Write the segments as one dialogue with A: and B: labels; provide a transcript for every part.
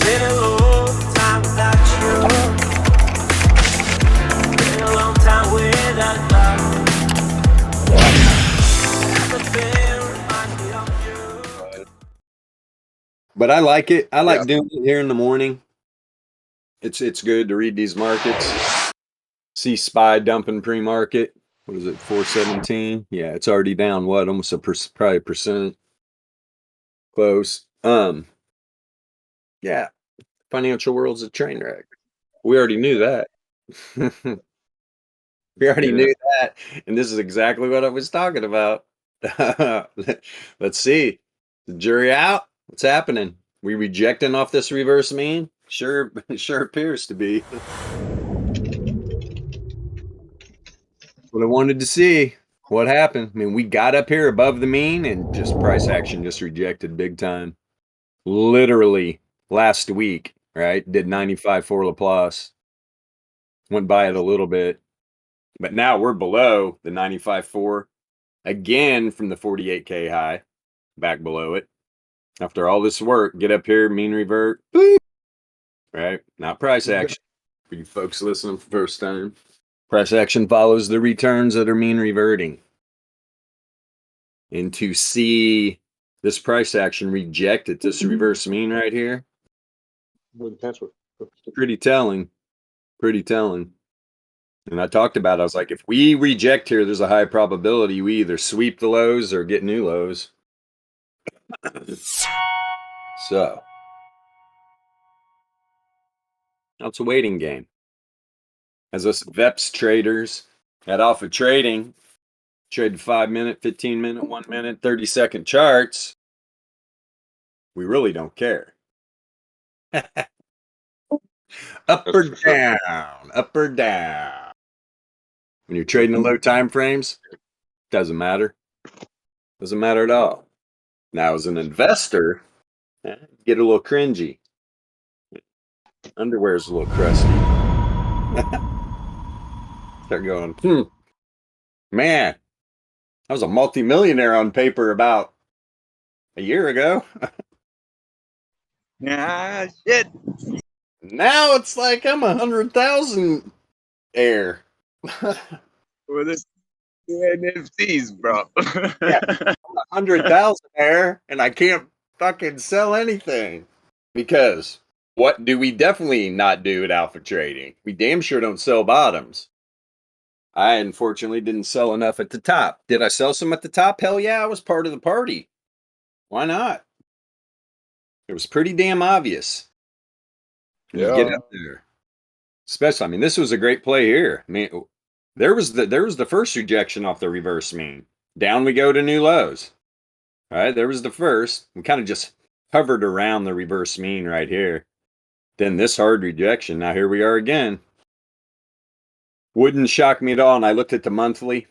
A: Been a long time without you. Been a long time without love. Everything reminds me of you.
B: But I like it. I like
C: Yeah.
B: doing it here in the morning. It's good to read these markets. See SPY dumping pre-market. What is it? 417. Yeah, it's already down. What? Almost probably a percent. Close. Yeah. Financial world's a train wreck. We already knew that. We already
C: Yeah.
B: knew that, and this is exactly what I was talking about. Let's see. The jury out. What's happening? We rejecting off this reverse mean? Sure appears to be. What I wanted to see. What happened? I mean, we got up here above the mean and just price action just rejected big time. Literally last week, right? Did 95 for Laplace. Went by it a little bit. But now we're below the 95.4 again from the 48K high, back below it. After all this work, get up here, mean revert, boop, right? Not price action. For you folks listening for the first time, price action follows the returns that are mean reverting. And to see this price action reject it, this reverse mean right here, pretty telling. Pretty telling. And I talked about it. I was like, if we reject here, there's a high probability we either sweep the lows or get new lows. So, now it's a waiting game. As us VEPS traders at Alpha Trading, trade 5 minute, 15 minute, 1 minute, 30-second charts, we really don't care. Up
C: That's
B: or
C: for sure.
B: down, up or down. When you're trading in low time frames, doesn't matter. Doesn't matter at all. Now, as an investor, get a little cringy. Underwear's a little crusty. Start going, man, I was a multimillionaire on paper about a year ago.
C: Ah, shit.
B: Now it's like I'm 100,000 air.
C: Well, this NFTs, bro.
B: Yeah. 100,000 air, and I can't fucking sell anything. Because what do we definitely not do at Alpha Trading? We damn sure don't sell bottoms. I unfortunately didn't sell enough at the top. Did I sell some at the top? Hell yeah, I was part of the party. Why not? It was pretty damn obvious. When you get
C: Yeah.
B: up there. Especially, I mean, this was a great play here. I mean, there was the first rejection off the reverse mean. Down we go to new lows. All right, there was the first. We kind of just hovered around the reverse mean right here. Then this hard rejection. Now here we are again. Wouldn't shock me at all. And I looked at the monthly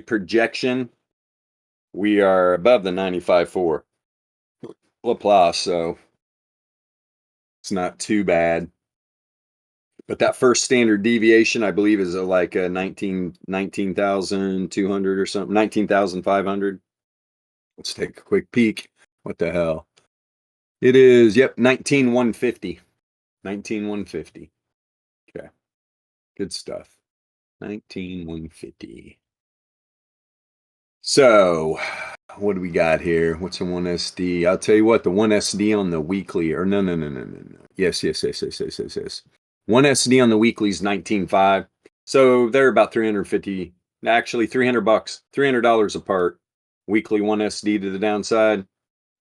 B: projection. We are above the 95.4 Laplace, so it's not too bad. But that first standard deviation, I believe, is like a 19,200 or something, 19,500. Let's take a quick peek. What the hell? It is, yep, 19,150. 19,150. Okay. Good stuff. 19,150. So, what do we got here? What's a 1SD? I'll tell you what, the 1SD on the weekly, or no. Yes. 1SD on the weekly is 19.5. So they're about 350, actually $300, $300 apart. Weekly 1SD to the downside,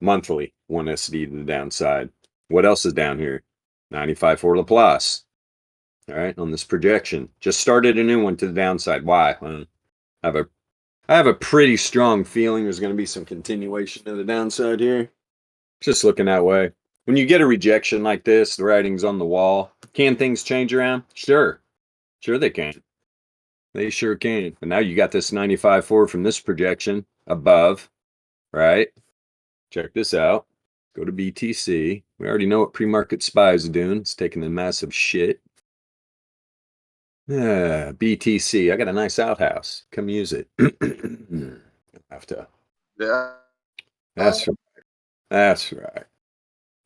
B: monthly 1SD to the downside. What else is down here? 95 for Laplace. All right, on this projection. Just started a new one to the downside. Why? I have a pretty strong feeling there's going to be some continuation to the downside here. Just looking that way. When you get a rejection like this, the writing's on the wall. Can things change around? Sure. Sure they can. They sure can. But now you got this 95.4 from this projection above, right? Check this out. Go to BTC. We already know what pre-market SPY is doing. It's taking a massive shit. BTC. I got a nice outhouse. Come use it. Have to.
C: Yeah.
B: That's right. That's right.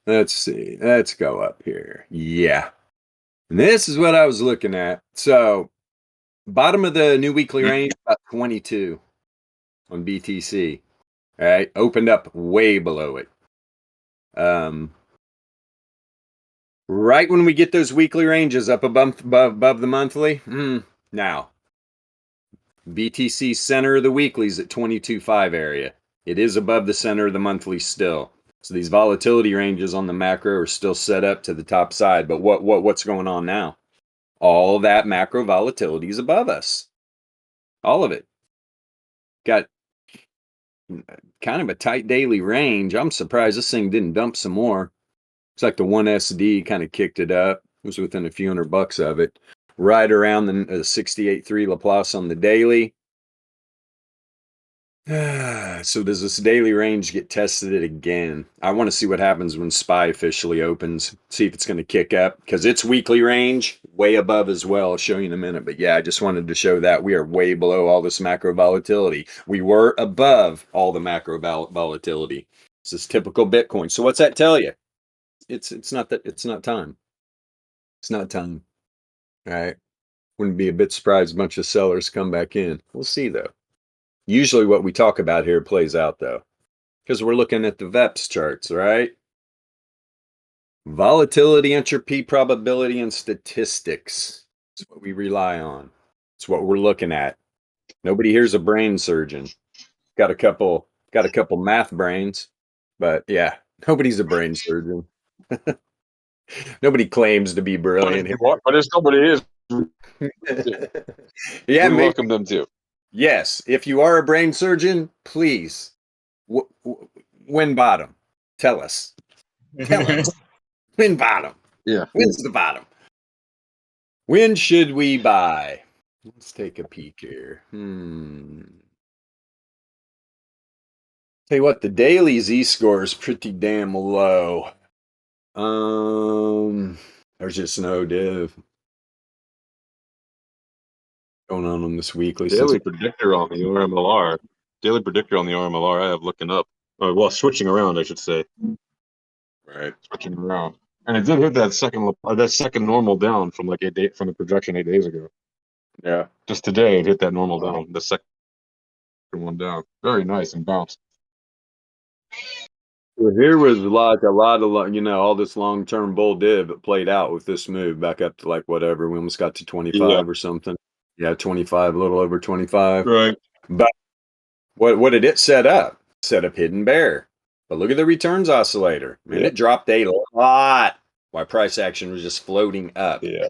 B: Let's see. Let's go up here. Yeah. And this is what I was looking at. So, bottom of the new weekly range, about 22 on BTC. All right. Opened up way below it. Right when we get those weekly ranges up above the monthly. Now, BTC center of the weeklies at 22.5 area. It is above the center of the monthly still. So these volatility ranges on the macro are still set up to the top side. But what's going on now? All that macro volatility is above us. All of it. Got kind of a tight daily range. I'm surprised this thing didn't dump some more. It's like the 1SD kind of kicked it up. It was within a few $100 of it. Right around the 68.3 Laplace on the daily. So does this daily range get tested again? I want to see what happens when SPY officially opens. See if it's going to kick up because its weekly range way above as well. I'll show you in a minute. But yeah, I just wanted to show that we are way below all this macro volatility. We were above all the macro volatility. This is typical Bitcoin. So what's that tell you? It's not time. It's not time. All right. Wouldn't be a bit surprised a bunch of sellers come back in. We'll see though. Usually what we talk about here plays out though, because we're looking at the VEPS charts, right? Volatility, entropy, probability, and statistics. It's what we rely on. It's what we're looking at. Nobody here's a brain surgeon. Got a couple math brains, but yeah, nobody's a brain surgeon. Nobody claims to be brilliant.
D: But there's nobody is.
B: Yeah,
D: we welcome them too.
B: Yes, if you are a brain surgeon, please win bottom. Tell us. Win bottom.
D: Yeah.
B: When's the bottom? When should we buy? Let's take a peek here. Tell you what, the daily Z-score is pretty damn low. There's just no div going on this weekly.
D: Daily predictor on the RMLR. Daily predictor on the RMLR. I have looking up. Well, switching around, I should say.
B: Right,
D: switching around, and it did hit that second normal down from like from the projection 8 days ago.
B: Yeah,
D: just today it hit that normal down, the second one down. Very nice and bounced.
B: Well, here was like a lot of all this long-term bull div that played out with this move back up to like whatever. We almost got to 25 or something. Yeah, 25, a little over 25.
D: Right.
B: But what did it set up? Set up hidden bear. But look at the returns oscillator. Man, it dropped a lot while price action was just floating up.
D: Yeah.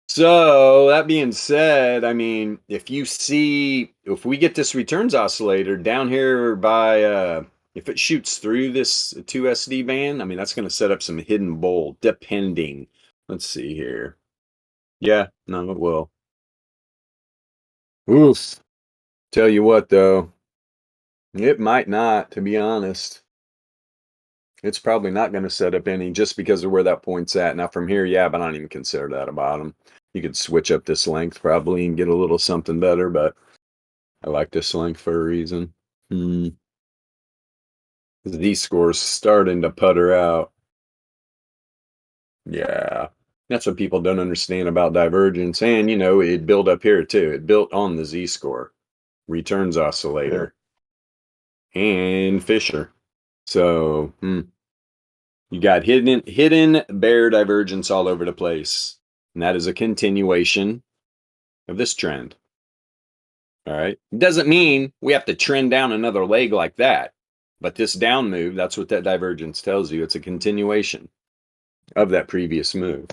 B: So that being said, I mean, if we get this returns oscillator down here by if it shoots through this 2SD band, I mean, that's going to set up some hidden bull, depending. Let's see here. Yeah, no, it will. Oof. Tell you what, though, it might not, to be honest. It's probably not going to set up any just because of where that point's at. Now, from here, yeah, but I don't even consider that a bottom. You could switch up this length probably and get a little something better, but I like this length for a reason. These scores starting to putter out. Yeah, that's what people don't understand about divergence. And, it built up here too. It built on the Z-score. Returns oscillator. and Fisher. So you got hidden bear divergence all over the place. And that is a continuation of this trend. All right. It doesn't mean we have to trend down another leg like that. But this down move, that's what that divergence tells you. It's a continuation of that previous move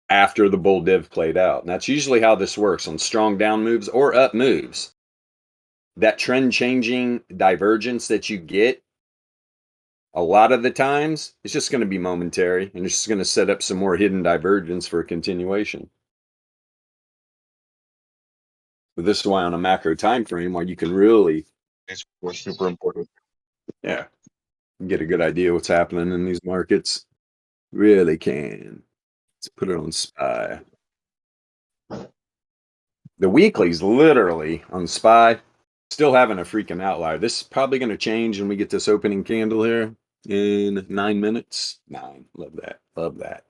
B: after the bull div played out. And that's usually how this works on strong down moves or up moves. That trend changing divergence that you get, a lot of the times, it's just going to be momentary and it's just going to set up some more hidden divergence for a continuation. But this is why on a macro time frame, why you can really,
D: It's super important.
B: yeah, get a good idea what's happening in these markets. Really can. Let's put it on SPY. The weekly's literally on SPY, still having a freaking outlier. This is probably going to change when we get this opening candle here in 9 minutes. 9, love that, love that.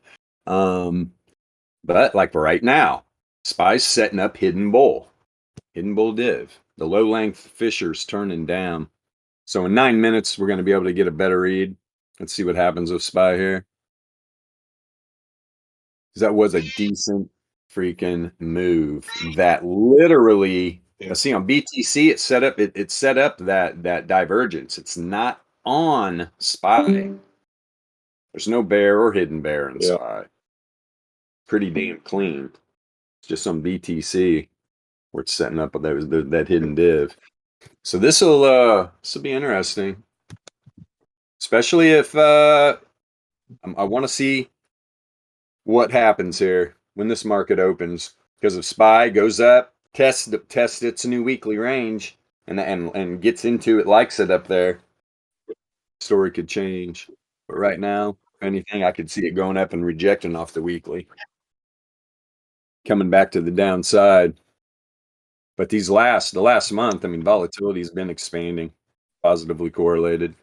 B: But like right now, SPY's setting up hidden bull div. The low length Fisher's turning down. So in 9 minutes, we're going to be able to get a better read. Let's see what happens with SPY here. That was a decent freaking move. That literally, see on BTC, it set up that divergence. It's not on SPY. There's no bear or hidden bear in SPY. Pretty damn clean. It's just on BTC where it's setting up that hidden div. So this will be interesting, especially if I want to see what happens here when this market opens, because if SPY goes up, tests its new weekly range and gets into it, likes it up there, story could change. But right now, if anything, I could see it going up and rejecting off the weekly, coming back to the downside. But the last month, I mean, volatility has been expanding, positively correlated.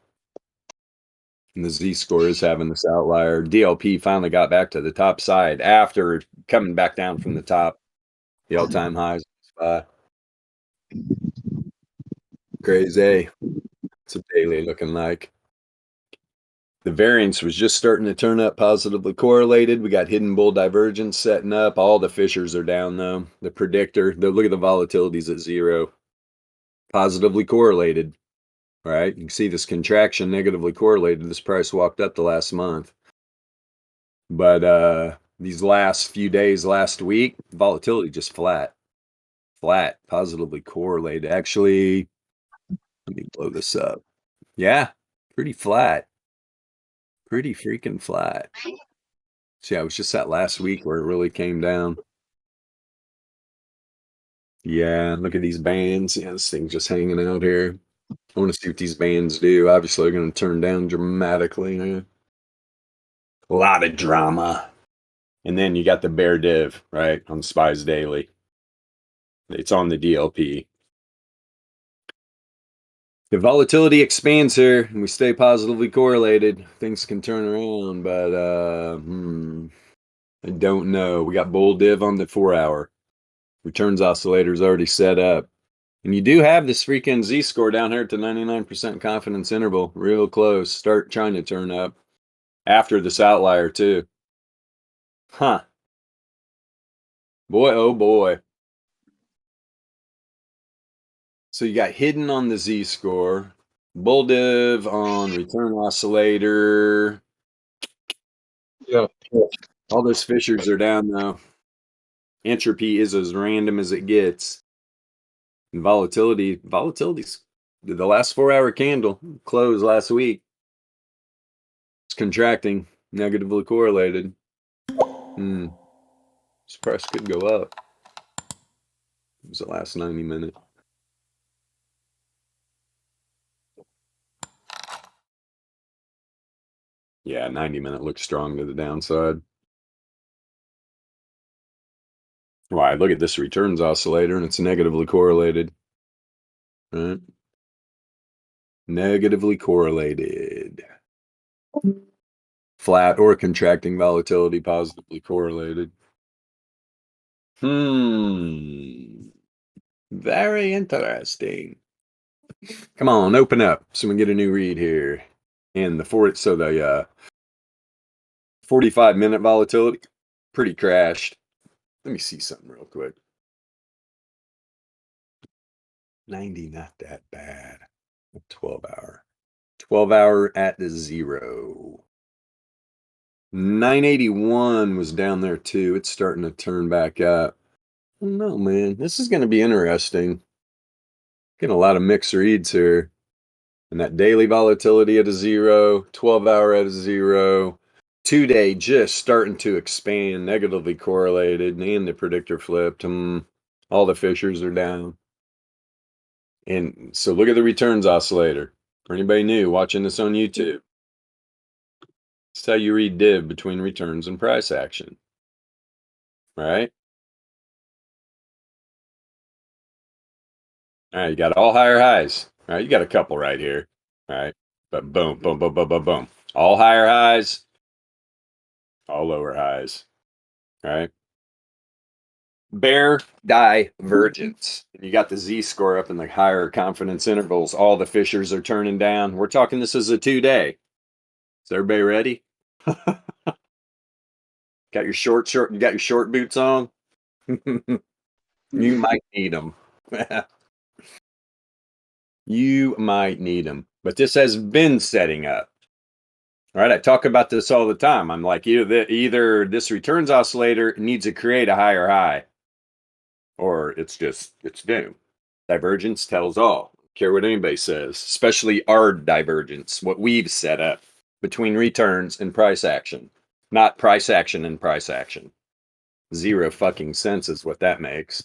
B: And the Z-score is having this outlier. DLP finally got back to the top side after coming back down from the top. The all-time highs. Crazy. It's a daily looking like. The variance was just starting to turn up, positively correlated. We got hidden bull divergence setting up. All the Fishers are down, though. The predictor, look at the volatilities at 0. Positively correlated. All right, you can see this contraction negatively correlated. This price walked up the last month. But these last few days, last week, volatility just flat, positively correlated. Actually, let me blow this up. Yeah, pretty flat. Pretty freaking flat. So yeah, it was just that last week where it really came down. Yeah, look at these bands. Yeah, this thing's just hanging out here. I want to see what these bands do. Obviously, they're going to turn down dramatically. A lot of drama. And then you got the bear div, right, on SPY's Daily. It's on the DLP. The volatility expands here, and we stay positively correlated. Things can turn around, but I don't know. We got bull div on the 4-hour. Returns oscillator's already set up. And you do have this freaking Z-score down here at the 99% confidence interval. Real close. Start trying to turn up after this outlier, too. Huh. Boy, oh boy. So you got hidden on the Z-score. Bull div on return oscillator.
D: Yeah.
B: All those Fishers are down, though. Entropy is as random as it gets. And volatility's the last 4-hour candle closed last week. It's contracting, negatively correlated. This price could go up. It was the last 90 minute. Yeah, 90 minute looks strong to the downside. Why? Look at this returns oscillator, and it's negatively correlated. Right? Negatively correlated. Flat or contracting volatility, positively correlated. Very interesting. Come on, open up so we can get a new read here. And the 45-minute volatility, pretty crashed. Let me see something real quick. 90, not that bad. 12 hour. 12 hour at the 0. 981 was down there too. It's starting to turn back up. I don't know, man. This is going to be interesting. Getting a lot of mixed reads here. And that daily volatility at a 0, 12 hour at a 0, 2-day just starting to expand, negatively correlated, and the predictor flipped. All the fishers are down. And so look at the returns oscillator. For anybody new watching this on YouTube, it's how you read div between returns and price action. Right? All right, you got all higher highs. All right, you got a couple right here. All right, but boom, boom, boom, boom, boom, boom. All higher highs, all lower highs. All right. Bear divergence. You got the Z-score up in the higher confidence intervals. All the fishers are turning down. We're talking this is a 2-day. Is everybody ready? Got your short, you got your short boots on? You might need them. You might need them. But this has been setting up. All right, I talk about this all the time. I'm like, either this returns oscillator needs to create a higher high, or it's doomed. Divergence tells all. Care what anybody says, especially our divergence, what we've set up between returns and price action, not price action and price action. Zero fucking sense is what that makes.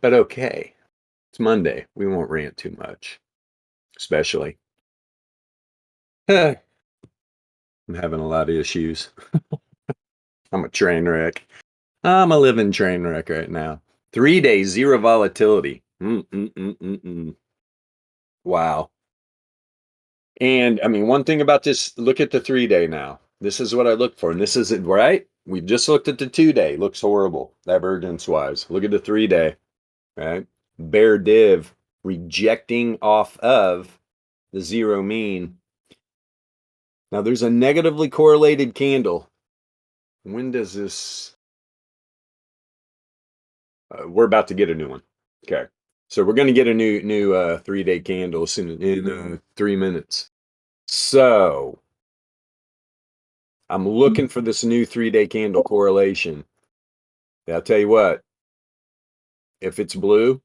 B: But okay, it's Monday. We won't rant too much, especially. I'm having a lot of issues. I'm a train wreck. I'm a living train wreck right now. 3 days, 0 volatility. Wow. And I mean, one thing about this, look at the 3-day now. This is what I look for. And this isn't right. We've just looked at the 2-day. Looks horrible, divergence wise. Look at the 3-day. Right? Bear div rejecting off of the 0 mean. Now there's a negatively correlated candle. When does this? We're about to get a new one. Okay. So we're going to get a new 3-day candle soon in 3 minutes. So I'm looking for this new 3-day candle correlation. I'll tell you what, if it's blue,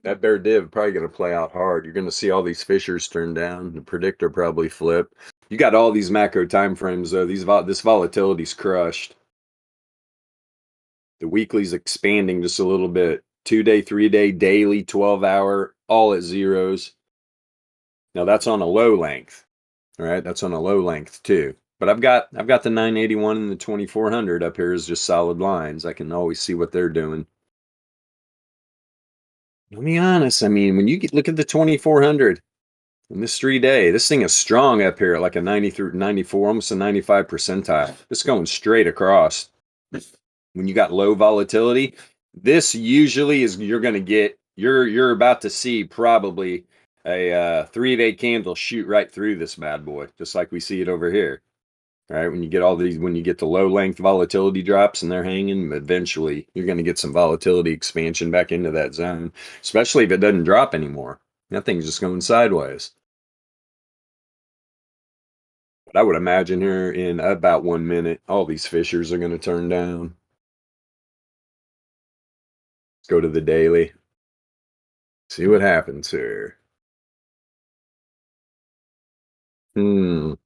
B: that bear div probably going to play out hard. You're going to see all these fishers turn down. The predictor probably flip. You got all these macro time frames though. This volatility's crushed. The weekly's expanding just a little bit. 2-day, 3-day, daily, 12-hour, all at zeros. Now that's on a low length. All right, that's on a low length too. But I've got the 981 and the 2400 up here as just solid lines. I can always see what they're doing. Let me be honest. I mean, when you look at the 2400 in this 3-day, this thing is strong up here at like a 90 through 94, almost a 95 percentile. It's going straight across. When you got low volatility, this usually is you're about to see probably a 3-day candle shoot right through this bad boy, just like we see it over here. All right, when you get the low length volatility drops and they're hanging, eventually you're going to get some volatility expansion back into that zone, especially if it doesn't drop anymore. That thing's just going sideways. But I would imagine here in about 1 minute, all these fishers are going to turn down. Let's go to the daily. See what happens here. And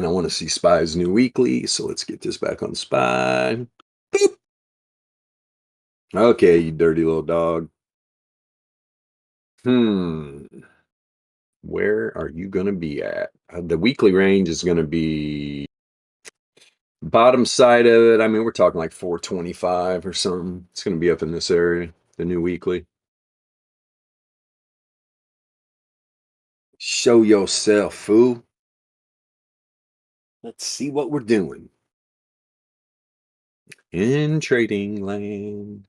B: I want to see SPY's new weekly, so let's get this back on SPY. Boop. Okay, you dirty little dog. Where are you going to be at? The weekly range is going to be bottom side of it. I mean, we're talking like 425 or something. It's going to be up in this area, the new weekly. Show yourself, fool. Let's see what we're doing. In trading land.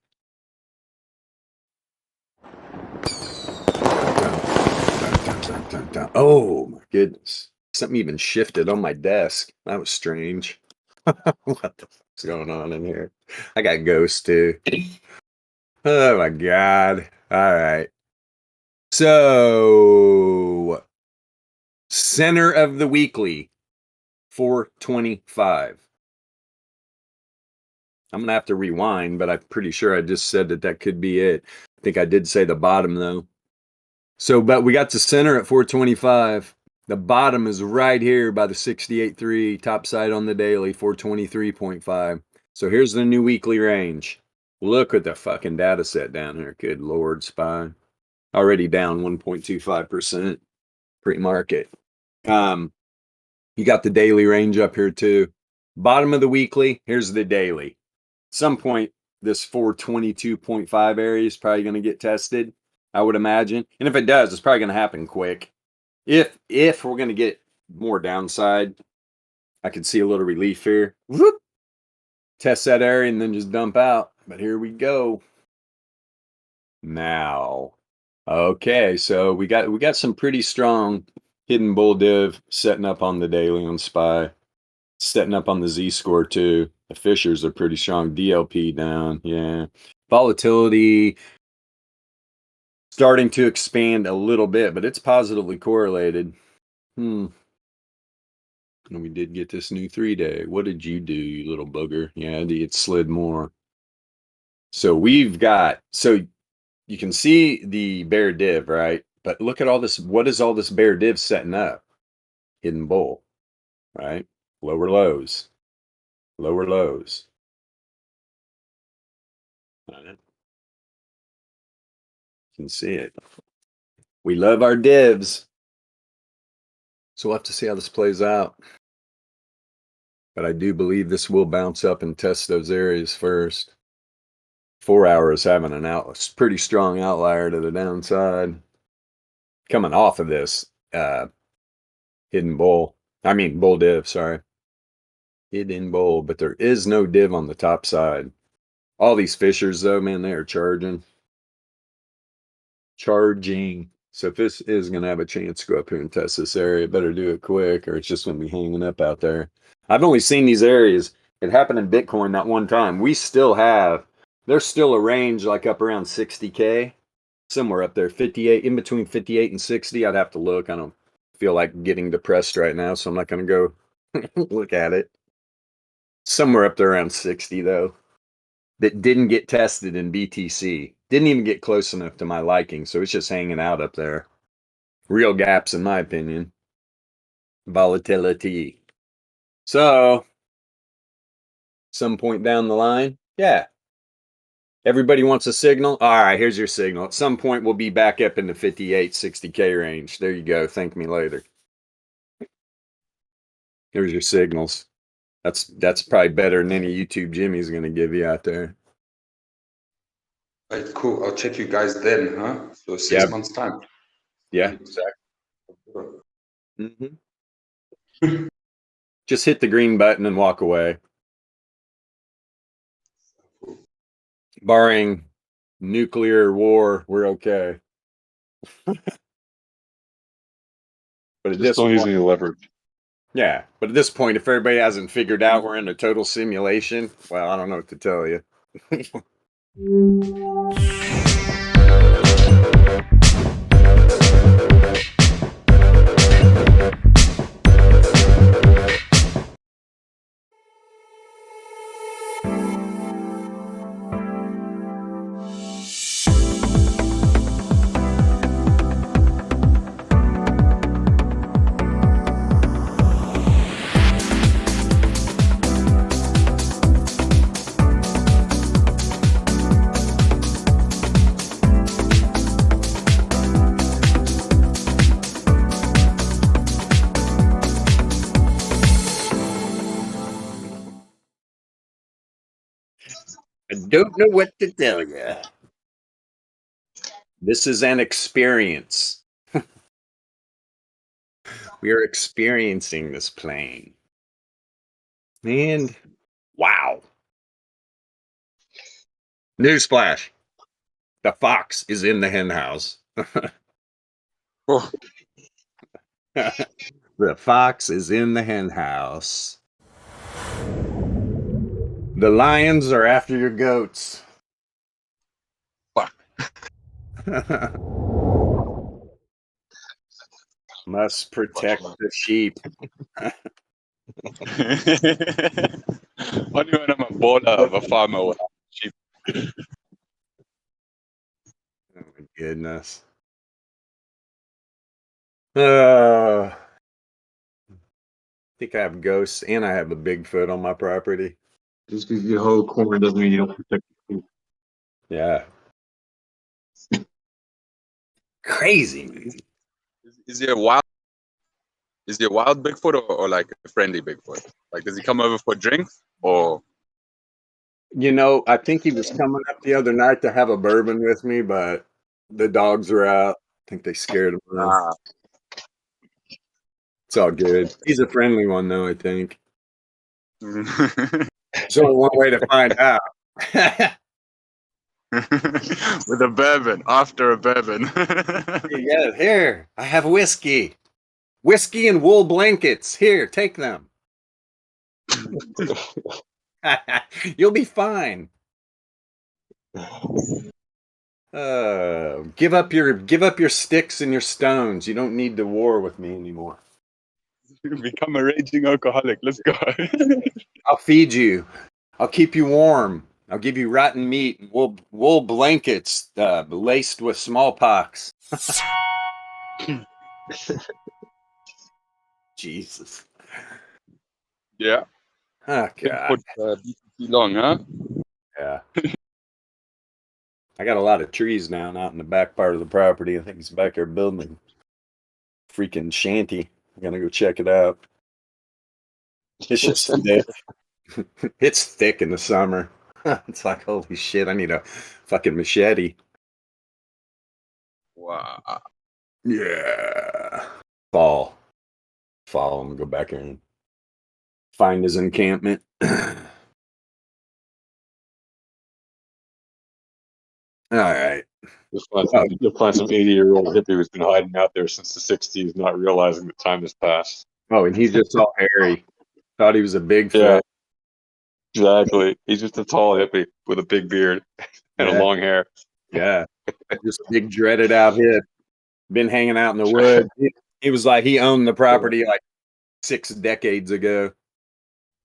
B: Dun, dun, dun. Oh my goodness. Something even shifted on my desk. That was strange. What the fuck's going on in here? I got ghosts too. Oh my god. All right. So, center of the weekly, 425. I'm going to have to rewind, but I'm pretty sure I just said that could be it. I think I did say the bottom though. So, but we got the center at 425. The bottom is right here by the 68.3, top side on the daily, 423.5. So here's the new weekly range. Look at the fucking data set down here. Good Lord, SPY. Already down 1.25% pre-market. You got the daily range up here too. Bottom of the weekly, here's the daily. Some point, this 422.5 area is probably going to get tested, I would imagine. And if it does, it's probably going to happen quick. If we're going to get more downside, I could see a little relief here. Whoop! Test that area and then just dump out. But here we go. Now, okay, so we got some pretty strong hidden bull div setting up on the daily on SPY, setting up on the Z-score too. The Fishers are pretty strong. DLP down, yeah. Volatility starting to expand a little bit, but it's positively correlated. And we did get this new 3-day. What did you do, you little bugger? Yeah, it slid more. So we've got, so you can see the bear div, right? But look at all this. What is all this bear div setting up? Hidden bull, right? Lower lows, lower lows. Right? You can see it. We love our divs. So we'll have to see how this plays out. But I do believe this will bounce up and test those areas first. 4 hours having a pretty strong outlier to the downside. Coming off of this hidden bull. I mean bull div, sorry. Hidden bull, but there is no div on the top side. All these Fishers though, man, they are charging. So if this is going to have a chance to go up here and test this area, better do it quick or it's just going to be hanging up out there. I've only seen these areas. It happened in Bitcoin that one time. There's still a range like up around 60K, somewhere up there, 58, in between 58 and 60. I'd have to look. I don't feel like getting depressed right now, so I'm not going to go look at it. Somewhere up there around 60 though, that didn't get tested in BTC. Didn't even get close enough to my liking, so it's just hanging out up there. Real gaps, in my opinion. Volatility. So, some point down the line, yeah. Everybody wants a signal? All right, here's your signal. At some point, we'll be back up in the 58, 60K range. There you go. Thank me later. Here's your signals. That's probably better than any YouTube Jimmy's going to give you out there.
E: Right, cool. I'll check you guys then, huh? So 6 months time.
B: Yeah, exactly. Just hit the green button and walk away. Barring nuclear war, we're okay. But at
D: Just don't use any leverage.
B: Yeah, but at this point, if everybody hasn't figured out we're in a total simulation, well, I don't know what to tell you. I don't know what to tell you. This is an experience. We are experiencing this plane. And wow. Newsflash. The fox is in the hen house.
E: Oh,
B: The fox is in the hen house. The lions are after your goats.
C: Fuck.
B: Must protect the sheep.
C: Only when I'm a baller of a farmer with sheep.
B: Oh my goodness. I think I have ghosts and I have a Bigfoot on my property.
D: Just because you hoe corn doesn't mean you don't protect the sheep.
B: Yeah. Crazy, man.
C: Is he a wild? Is he a wild Bigfoot or like a friendly Bigfoot? Like, does he come over for drinks or?
B: You know, I think he was coming up the other night to have a bourbon with me, but the dogs were out. I think they scared him off.
C: Ah.
B: It's all good. He's a friendly one, though, I think.
C: With
B: There's only one way to find out.
C: a bourbon, after a bourbon.
B: Yeah, here, I have whiskey. Whiskey and wool blankets. Here, take them. You'll be fine. Give up your sticks and your stones. You don't need to war with me anymore.
C: You become a raging alcoholic. Let's go.
B: I'll feed you. I'll keep you warm. I'll give you rotten meat and wool blankets laced with smallpox. Jesus.
C: Yeah.
B: Oh, God.
C: Bigfoot BTT long, huh?
B: Yeah. I got a lot of trees now out in the back part of the property. I think he's back there building a freaking shanty. I'm gonna go check it out. It's just thick. It's thick in the summer. It's like, holy shit, I need a fucking machete.
C: Wow.
B: Yeah. Fall. I'm gonna go back there and find his encampment. All right.
D: You'll find some 80-year-old hippie who's been hiding out there since the 60s, not realizing that time has passed.
B: Oh, and he's just all hairy. Thought he was a Bigfoot.
D: Yeah, exactly. He's just a tall hippie with a big beard and
B: Yeah.
D: long hair.
B: Yeah. Just a big dreaded out hip. Been hanging out in the woods. He was like he owned the property like 6 decades ago.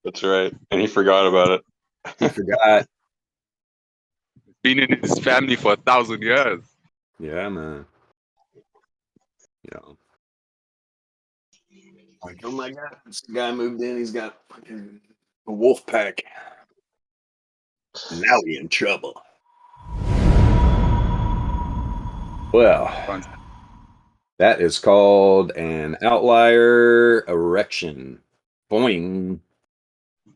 D: That's right. And he forgot about it.
B: He forgot.
C: Been in his family for 1,000 years.
B: Yeah, man. You know. Like, oh my God, this guy moved in. He's got fucking a wolf pack. Now we in trouble. Well, that is called an outlier erection. Boing.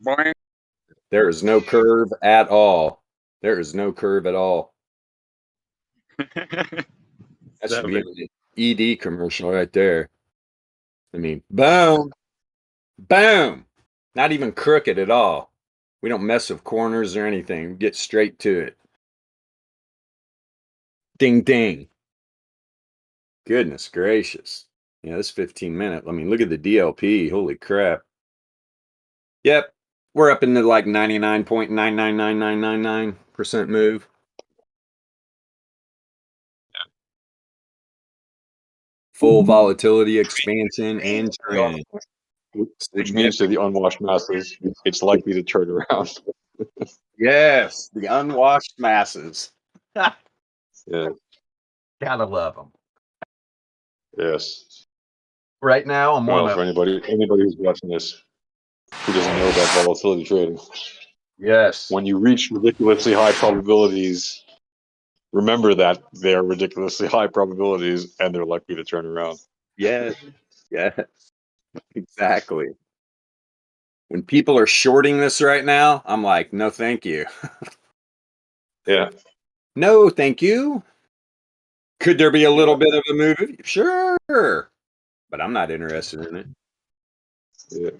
C: Boing.
B: There is no curve at all. There is no curve at all. That should be an ED commercial right there. I mean, boom, boom. Not even crooked at all. We don't mess with corners or anything. We get straight to it. Ding, ding. Goodness gracious. Yeah, this 15-minute. I mean, look at the DLP. Holy crap. Yep. We're up into like 99.999999% move. Full volatility expansion and trend.
D: Which means to the unwashed masses, it's likely to turn around.
B: Yes, the unwashed masses.
D: Yeah.
B: Gotta love them.
D: Yes.
B: Right now, I'm
D: Well,
B: one
D: for
B: of
D: anybody who's watching this who doesn't know about volatility trading,
B: yes.
D: when you reach ridiculously high probabilities, remember that they're ridiculously high probabilities and they're likely to turn around.
B: Yes. Yes. Exactly. When people are shorting this right now, I'm like, no, thank you.
D: Yeah.
B: No, thank you. Could there be a little bit of a move? Sure. But I'm not interested in it.
D: Yeah.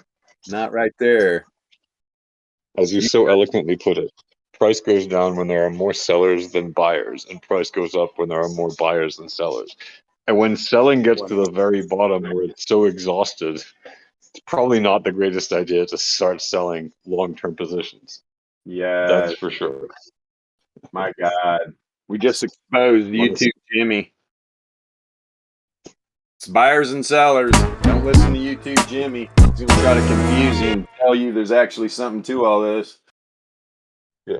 B: Not right there.
D: As you so eloquently put it, price goes down when there are more sellers than buyers, and price goes up when there are more buyers than sellers. And when selling gets to the very bottom where it's so exhausted, it's probably not the greatest idea to start selling long-term positions.
B: Yeah,
D: That's for sure.
B: my God. We just exposed YouTube Jimmy. It's buyers and sellers. Don't listen to YouTube Jimmy. He's going to try to confuse you and tell you there's actually something to all this.
D: Yeah.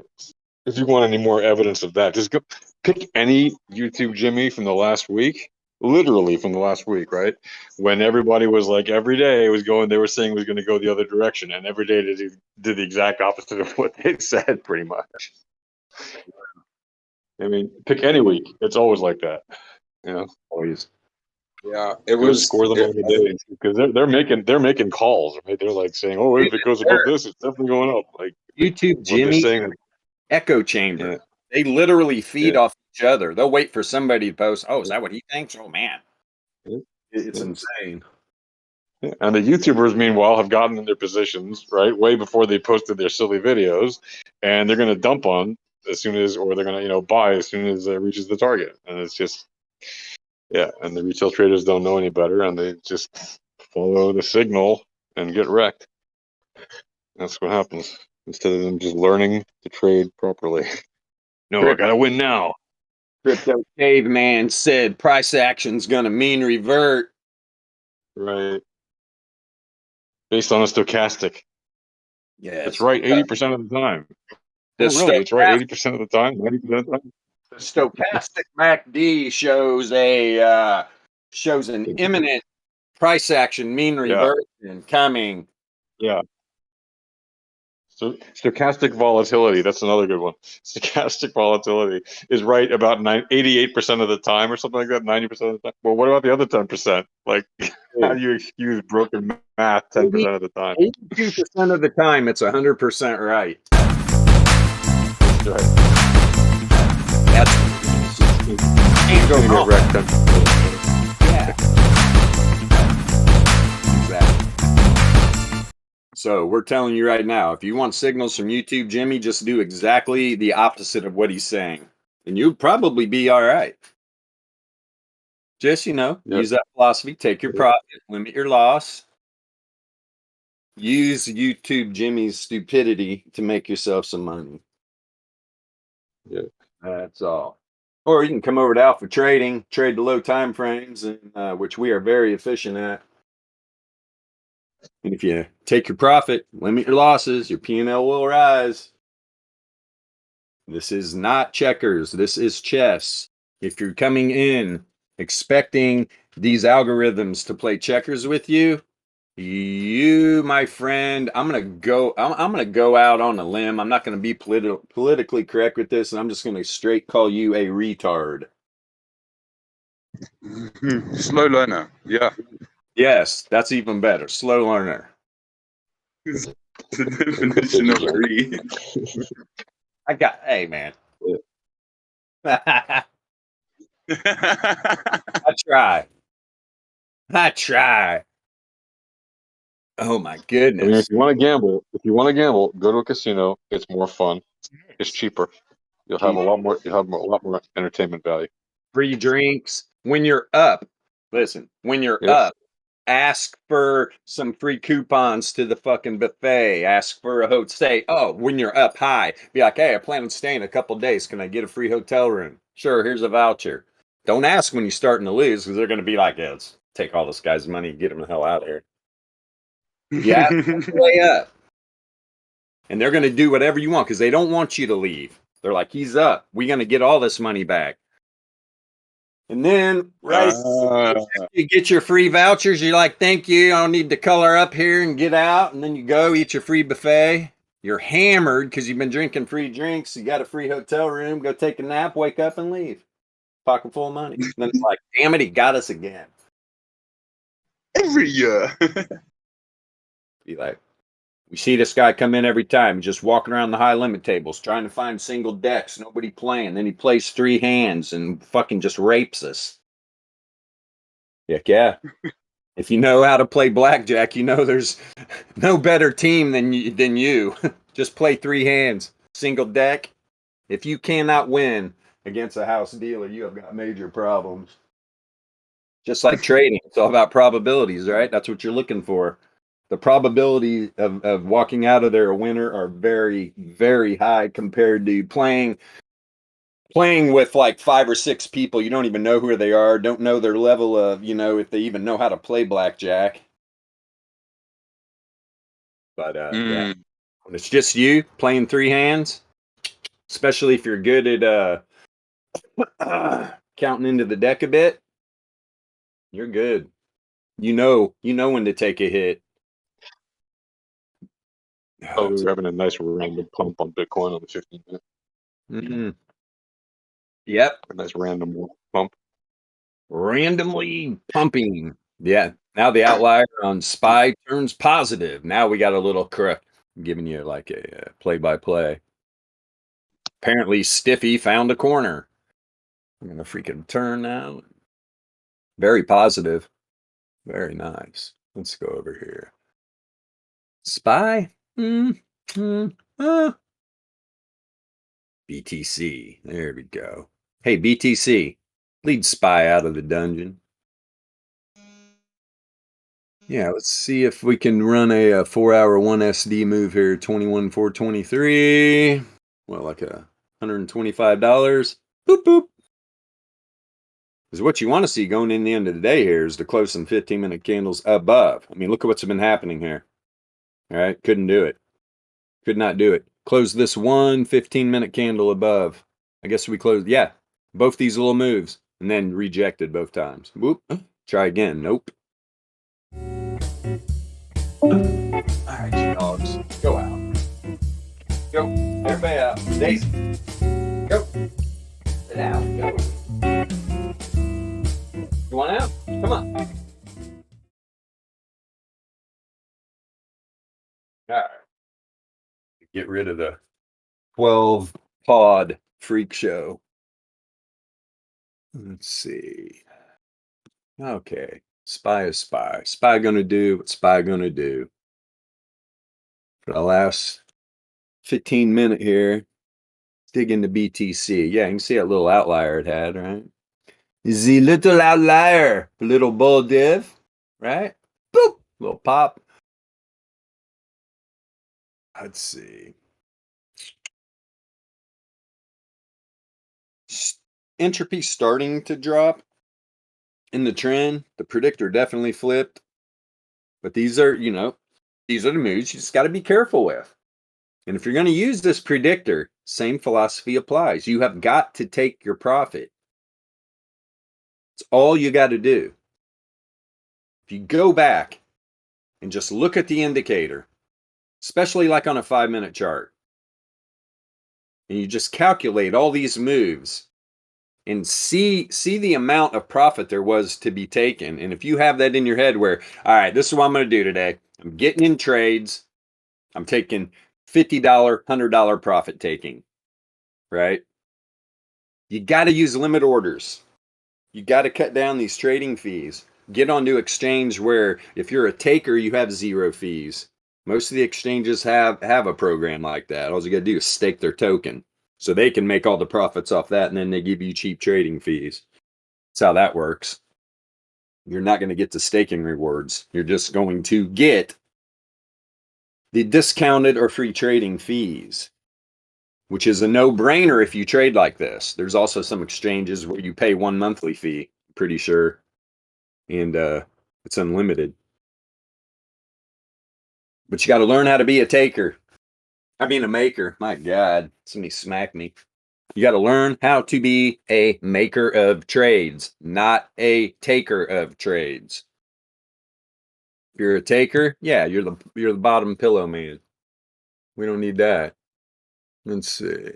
D: If you want any more evidence of that, just go pick any YouTube Jimmy from the last week, literally from the last week, right? When everybody was like, every day was going, they were saying it was going to go the other direction, and every day they did the exact opposite of what they said, pretty much. I mean, pick any week. It's always like that. You know,
B: Always.
E: Yeah, it
D: go
E: was.
D: score them on the day because they're making calls, right? They're like saying, "Oh, if it goes above this, it's definitely going up." Like
B: YouTube
D: what they're
B: Jimmy,
D: saying.
B: echo chamber.
D: Yeah.
B: They literally feed
D: Yeah.
B: off each other. They'll wait for somebody to post, oh, is that what he thinks? Oh, man.
D: Yeah.
B: It's
D: Yeah.
B: insane.
D: Yeah. And the YouTubers, meanwhile, have gotten in their positions, right, way before they posted their silly videos, and they're going to dump on as soon as, or they're going to, buy as soon as it reaches the target. And it's just, yeah. And the retail traders don't know any better, and they just follow the signal and get wrecked. That's what happens instead of them just learning to trade properly. No, I got to win now.
B: Crypto caveman said price action's going to mean revert.
D: Right. Based on a stochastic.
B: Yeah,
D: It's right 80% of the time.
B: The
D: Oh, really? It's right 80% of the time? 90% of the time?
B: The stochastic MACD shows an imminent price action mean reversion coming.
D: Yeah. So stochastic volatility, that's another good one. Stochastic volatility is right about 88% of the time or something like that, 90% of the time. Well, what about the other 10%? Like, how do you excuse broken math 10% of the time?
B: 82% of the time, it's 100% right.
D: Right.
B: That's
D: Can't go get wrecked 10%.
B: Yeah. Exactly. So we're telling you right now, if you want signals from YouTube Jimmy, just do exactly the opposite of what he's saying, and you'll probably be all right. Just, use that philosophy, take your profit, limit your loss. Use YouTube Jimmy's stupidity to make yourself some money.
D: Yeah.
B: That's all. Or you can come over to Alpha Trading, trade the low time frames, and which we are very efficient at. And if you take your profit, limit your losses, your P&L will rise. This is not checkers. This is chess. If you're coming in expecting these algorithms to play checkers with you, my friend, I'm gonna go out on a limb. I'm not gonna be politically correct with this, and I'm just gonna straight call you a retard.
C: Slow learner. Yeah.
B: Yes, that's even better. Slow learner.
C: The definition of a re.
B: Hey man. I try. Oh my goodness.
D: I mean, if you want to gamble, go to a casino. It's more fun. It's cheaper. You'll have a lot more entertainment value.
B: Free drinks. When you're up, up, ask for some free coupons to the fucking buffet. Ask for a hotel. Oh, when you're up high, be like, hey, I plan on staying a couple days. Can I get a free hotel room? Sure, here's a voucher. Don't ask when you're starting to lose because they're going to be like, yeah, let's take all this guy's money and get him the hell out of here. Yeah, way up. And they're going to do whatever you want because they don't want you to leave. They're like, he's up. We're going to get all this money back. And then, you get your free vouchers. You're like, thank you. I don't need to color up here and get out. And then you go eat your free buffet. You're hammered because you've been drinking free drinks. You got a free hotel room. Go take a nap, wake up, and leave. Pocket full of money. And then it's like, damn it, he got us again.
C: Every year.
B: Be like, we see this guy come in every time, just walking around the high limit tables, trying to find single decks, nobody playing. Then he plays 3 hands and fucking just rapes us. Heck yeah. If you know how to play blackjack, you know there's no better team than you. Just play 3 hands, single deck. If you cannot win against a house dealer, you have got major problems. Just like trading, it's all about probabilities, right? That's what you're looking for. The probability of walking out of there a winner are very, very high compared to playing with like 5 or 6 people. You don't even know who they are, don't know their level of, if they even know how to play blackjack. But yeah, when it's just you playing 3 hands, especially if you're good at counting into the deck a bit, you're good. You know when to take a hit.
D: Oh, we were having a nice random pump on Bitcoin on the 15-minute.
B: Mm-hmm. Yep.
D: A nice random pump.
B: Randomly pumping. Yeah. Now the outlier on SPY turns positive. Now we got a little giving you like a play-by-play. Apparently Stiffy found a corner. I'm going to freaking turn now. Very positive. Very nice. Let's go over here. SPY. BTC. There we go. Hey, BTC. Lead SPY out of the dungeon. Yeah, let's see if we can run a 4-hour 1SD move here. 21,423. Well, like $125. Boop, boop. Because what you want to see going in the end of the day here is to close some 15-minute candles above. I mean, look at what's been happening here. All right, couldn't do it. Could not do it. Close this one 15-minute candle above. I guess we closed, yeah, both these little moves, and then rejected both times. Whoop. Try again. Nope. All right, you dogs, go out. Go. Everybody out. Daisy. Go. Sit down. Go. You want out? Come on. All right. Get rid of the 12 pod freak show. Let's see. Okay. SPY is SPY. SPY gonna do what SPY gonna do. For the last 15-minute here, dig into BTC. Yeah, you can see that little outlier it had, right? The little outlier, little bull div, right? Boop, little pop. Let's see. Entropy starting to drop in the trend. The predictor definitely flipped. But these are, these are the moves you just got to be careful with. And if you're going to use this predictor, same philosophy applies. You have got to take your profit. It's all you got to do. If you go back and just look at the indicator, especially like on a 5-minute chart, and you just calculate all these moves and see the amount of profit there was to be taken. And if you have that in your head where, all right, this is what I'm going to do today. I'm getting in trades. I'm taking $50, $100 profit taking, right? You got to use limit orders. You got to cut down these trading fees. Get onto exchange where if you're a taker, you have 0 fees. Most of the exchanges have a program like that. All you got to do is stake their token. So they can make all the profits off that, and then they give you cheap trading fees. That's how that works. You're not going to get the staking rewards. You're just going to get the discounted or free trading fees, which is a no-brainer if you trade like this. There's also some exchanges where you pay 1 monthly fee, pretty sure, and it's unlimited. But you got to learn how to be a taker. I mean, a maker. My God, somebody smacked me. You got to learn how to be a maker of trades, not a taker of trades. If you're a taker, yeah, you're the bottom pillow man. We don't need that. Let's see.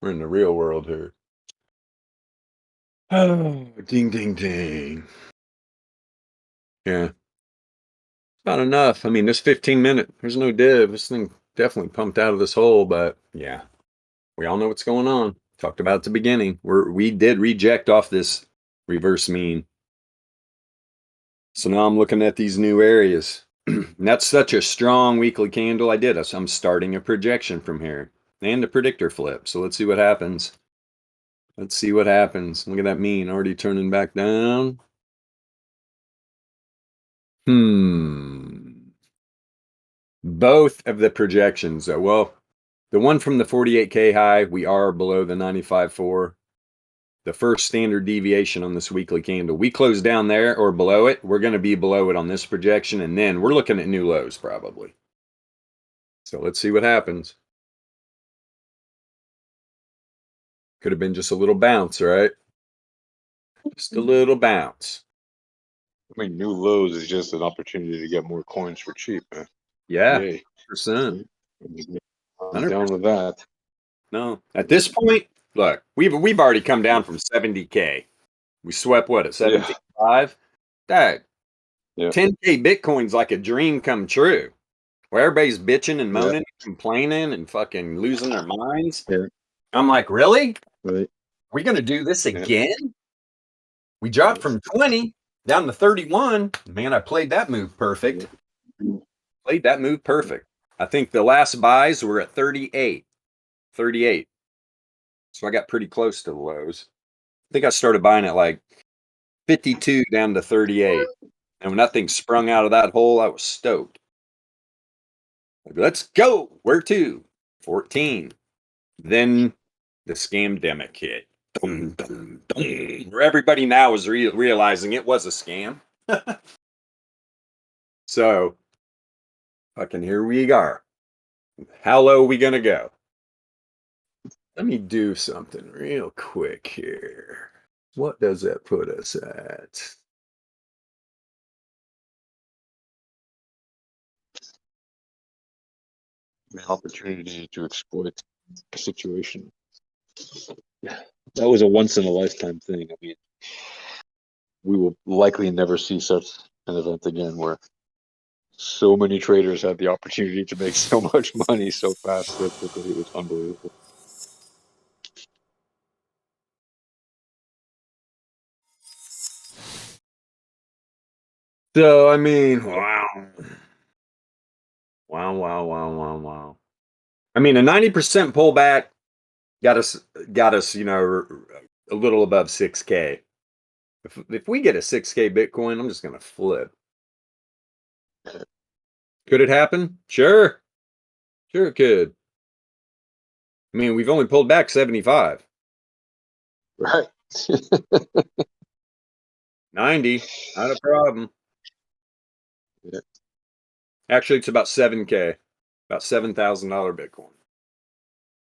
B: We're in the real world here. Oh, ding, ding, ding. Yeah. Not enough. I mean, this 15-minute, there's no div. This thing definitely pumped out of this hole, but yeah. We all know what's going on. Talked about at the beginning. We did reject off this reverse mean. So now I'm looking at these new areas. And that's such a strong weekly candle. I'm starting a projection from here. And a predictor flip. So let's see what happens. Let's see what happens. Look at that mean already turning back down. Both of the projections, though. Well, the one from the 48K high, we are below the 95.4. The first standard deviation on this weekly candle, we close down there or below it. We're going to be below it on this projection, and then we're looking at new lows probably. So let's see what happens. Could have been just a little bounce, right? Just a little bounce.
D: I mean, new lows is just an opportunity to get more coins for cheap, man.
B: Yeah,
D: Yay.
B: 100%.
D: I'm down with that.
B: No, at this point, look, we've already come down from 70K. We swept what at 75. That 10K Bitcoin's like a dream come true. Where everybody's bitching and moaning, complaining, and fucking losing their minds.
D: Yeah.
B: I'm like, really?
D: Right.
B: We're gonna do this again? We dropped from 20 down to 31. Man, I played that move perfect. Played that move perfect. I think the last buys were at 38. 38. So I got pretty close to the lows. I think I started buying at like 52 down to 38. And when that thing sprung out of that hole, I was stoked. Like, let's go. Where to? 14. Then the scamdemic hit. Dum, dum, dum. Where everybody now is realizing it was a scam. So, fucking here we are. How low are we going to go? Let me do something real quick here. What does that put us at?
D: An opportunity to exploit a situation. That was a once in a lifetime thing. I mean, we will likely never see such an event again where so many traders had the opportunity to make so much money so fast so quickly. It was unbelievable.
B: So, I mean, wow. Wow. I mean, a 90% pullback got us, you know, a little above 6K. If we get a 6K Bitcoin, I'm just going to flip. Could it happen? Sure. Sure it could. I mean, we've only pulled back 75.
D: Right.
B: 90, not a problem.
D: Yeah.
B: Actually, it's about 7K, about $7,000 Bitcoin.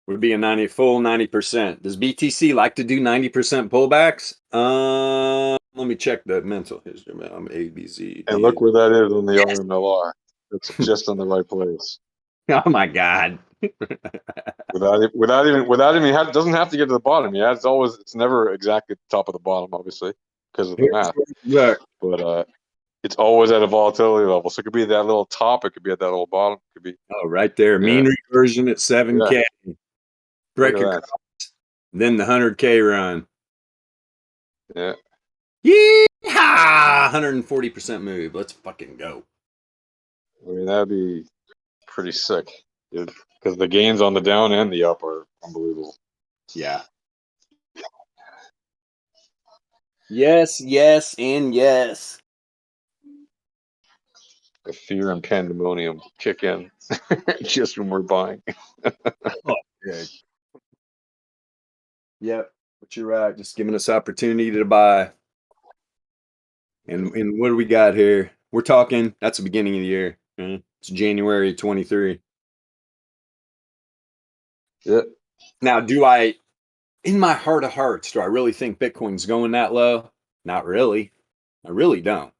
B: Would be a full 90%. Does BTC like to do 90% pullbacks? Let me check the mental history. I'm ABZ.
D: And look where that is on the RMLR. It's just on the right place.
B: Oh my God.
D: without even doesn't have to get to the bottom. Yeah, it's never exactly at the top of the bottom, obviously, because of the math.
B: Look.
D: But it's always at a volatility level. So it could be that little top, it could be at that little bottom, it could be
B: right there. Mean reversion at 7K.
D: Yeah.
B: Break across. Then the 100K run.
D: Yeah.
B: Yeehaw! 140% move. Let's fucking go.
D: I mean, that'd be pretty sick, dude. Because the gains on the down and the up are unbelievable.
B: Yeah. Yes, and yes.
D: The fear and pandemonium kick in just when we're buying.
B: Good. Yep, but you're right. Just giving us opportunity to buy. And what do we got here? We're talking, that's the beginning of the year. It's January 23.
D: Yeah.
B: Now, in my heart of hearts, do I really think Bitcoin's going that low? Not really. I really don't.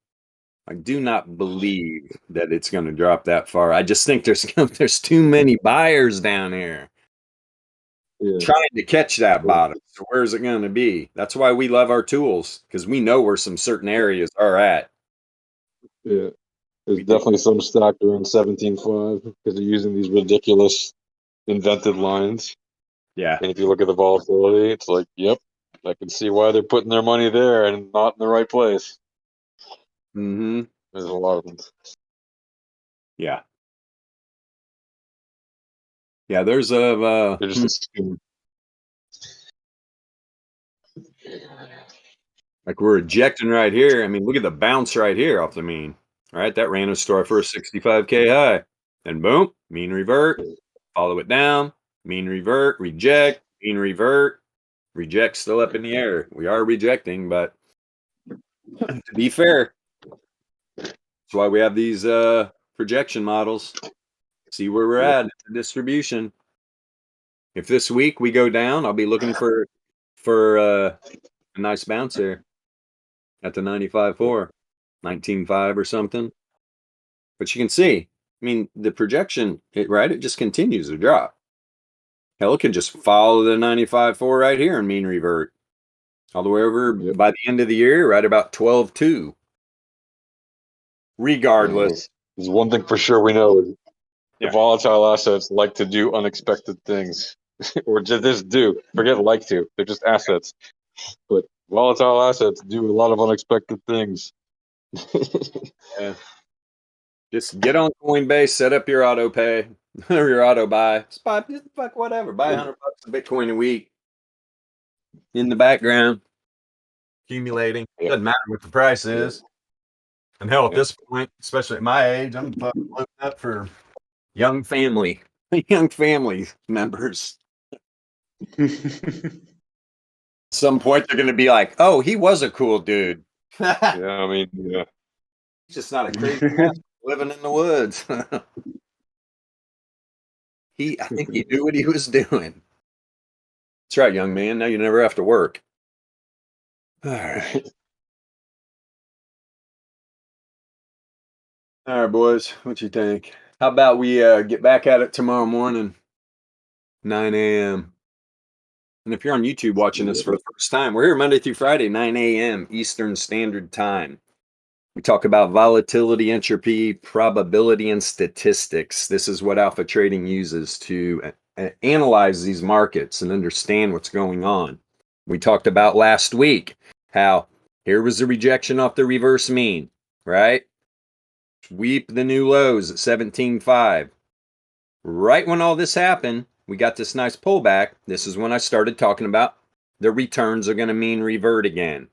B: I do not believe that it's going to drop that far. I just think there's too many buyers down here trying to catch that bottom. So where's it going to be? That's why we love our tools, because we know where some certain areas are at.
D: Yeah. There's definitely some stock around 17.5 because they're using these ridiculous invented lines.
B: Yeah.
D: And if you look at the volatility, it's like, yep, I can see why they're putting their money there and not in the right place.
B: Mm-hmm.
D: There's a lot of them.
B: Yeah. Yeah, there's a
D: They're just
B: like we're ejecting right here. I mean, look at the bounce right here off the mean. All right, that ran us to our first 65K high. And boom, mean revert, follow it down, mean revert, reject, mean revert, reject still up in the air. We are rejecting, but to be fair, that's why we have these projection models. See where we're at in the distribution. If this week we go down, I'll be looking for a nice bounce here at the 95.4, 19.5 or something. But you can see, I mean, the projection, it just continues to drop. Hell, it could just follow the 95.4 right here and mean revert all the way over by the end of the year, right about 12.2. Regardless.
D: There's one thing for sure we know is the volatile assets like to do unexpected things. Or just do. Forget like to. They're just assets. But volatile assets do a lot of unexpected things.
B: Yeah. Just get on Coinbase, set up your auto pay or your auto buy. Just fuck whatever. Buy $100 of Bitcoin a week in the background, accumulating. Doesn't matter what the price is. And hell, at this point, especially at my age, I'm fucking looking up for young family members. Some point they're going to be like, "Oh, he was a cool dude."
D: Yeah, I mean, yeah.
B: He's just not a crazy guy living in the woods. I think he knew what he was doing. That's right, young man. Now you never have to work. All right. All right, boys. What you think? How about we get back at it tomorrow morning, 9 a.m. And if you're on YouTube watching this for the first time, we're here Monday through Friday, 9 a.m. Eastern Standard Time. We talk about volatility, entropy, probability, and statistics. This is what Alpha Trading uses to analyze these markets and understand what's going on. We talked about last week how here was the rejection off the reverse mean, right? Sweep the new lows at 17.5. Right when all this happened, we got this nice pullback. This is when I started talking about the returns are going to mean revert again.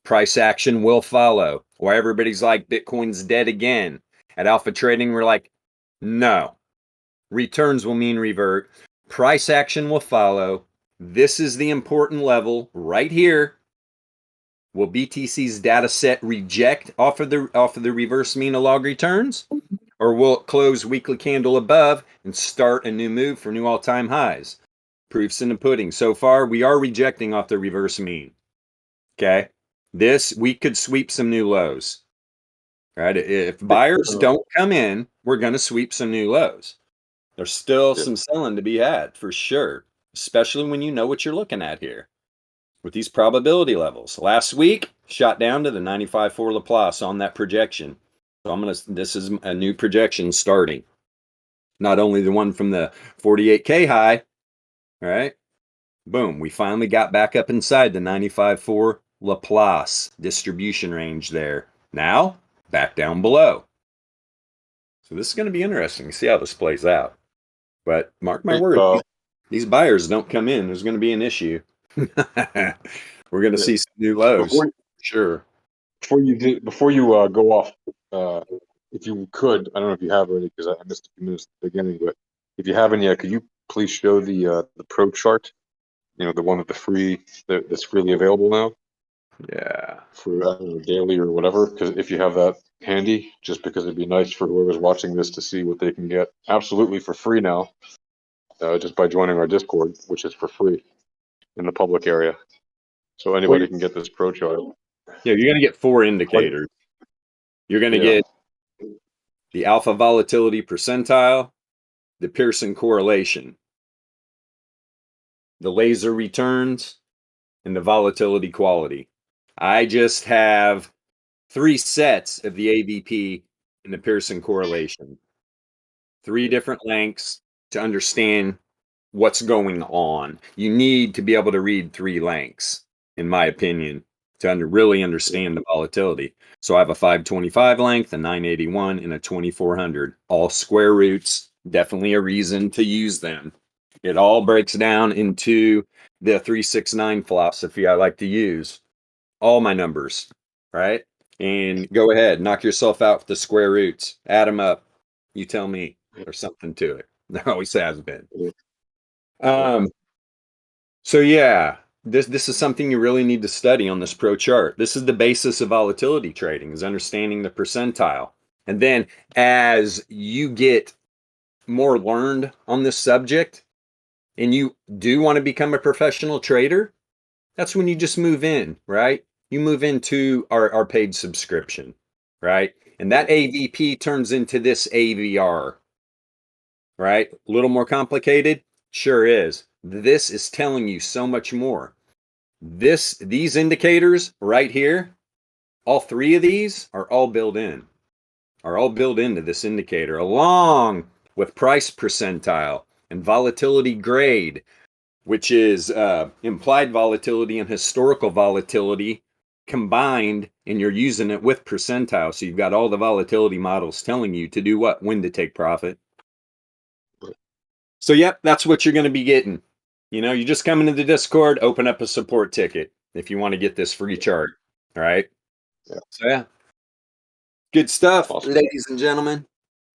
B: Price action will follow. Why everybody's like, Bitcoin's dead again. At Alpha Trading, we're like, no. Returns will mean revert. Price action will follow. This is the important level right here. Will BTC's data set reject off of the reverse mean of log returns? Or will it close weekly candle above and start a new move for new all-time highs? Proofs in the pudding. So far, we are rejecting off the reverse mean. Okay? We could sweep some new lows. Right? If buyers don't come in, we're going to sweep some new lows. There's still some selling to be had for sure, especially when you know what you're looking at here with these probability levels. Last week, shot down to the 95.4 Laplace on that projection. So this is a new projection starting. Not only the one from the 48K high, right? Boom, we finally got back up inside the 95.4 Laplace distribution range there. Now, back down below. So this is going to be interesting to see how this plays out. But mark my word, these buyers don't come in. There's going to be an issue. We're going to see some new lows. Sure.
D: Before you go off, if you could, I don't know if you have already because I missed a few minutes at the beginning, but if you haven't yet, could you please show the pro chart? You know, the one with the free that's freely available now.
B: Yeah.
D: For daily or whatever, because if you have that handy, just because it'd be nice for whoever's watching this to see what they can get absolutely for free now, just by joining our Discord, which is for free in the public area. So anybody can get this pro chart.
B: Yeah, you're going to get 4 indicators. You're going to get the alpha volatility percentile, the Pearson correlation, the laser returns, and the volatility quality. I just have 3 sets of the AVP and the Pearson correlation. 3 different lengths to understand what's going on. You need to be able to read 3 lengths, in my opinion, to really understand the volatility. So I have a 525 length, a 981, and a 2400. All square roots, definitely a reason to use them. It all breaks down into the 369 philosophy I like to use. All my numbers, right? and go ahead, knock yourself out with the square roots, add them up. You tell me. There's something to it. There always has been. So yeah, this is something you really need to study on this pro chart. This is the basis of volatility trading, is understanding the percentile. And then as you get more learned on this subject and you do want to become a professional trader, that's when you just move in, right? You move into our paid subscription, right? And that AVP turns into this AVR, right? A little more complicated? Sure is. This is telling you so much more. These indicators right here, all three of these are all built into this indicator, along with price percentile and volatility grade, which is implied volatility and historical volatility combined, and you're using it with percentile. So you've got all the volatility models telling you to do what? When to take profit. So yep, that's what you're going to be getting. You know, you just come into the Discord, open up a support ticket if you want to get this free chart. All right.
D: Yeah.
B: So yeah, good stuff,
D: Awesome.
B: ladies and gentlemen.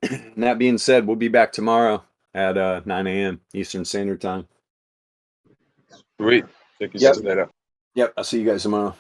B: And that being said, we'll be back tomorrow at 9 a.m. Eastern Standard Time.
C: Sweet. Check you
B: Yep.
C: guys later.
B: Yep. I'll see you guys tomorrow.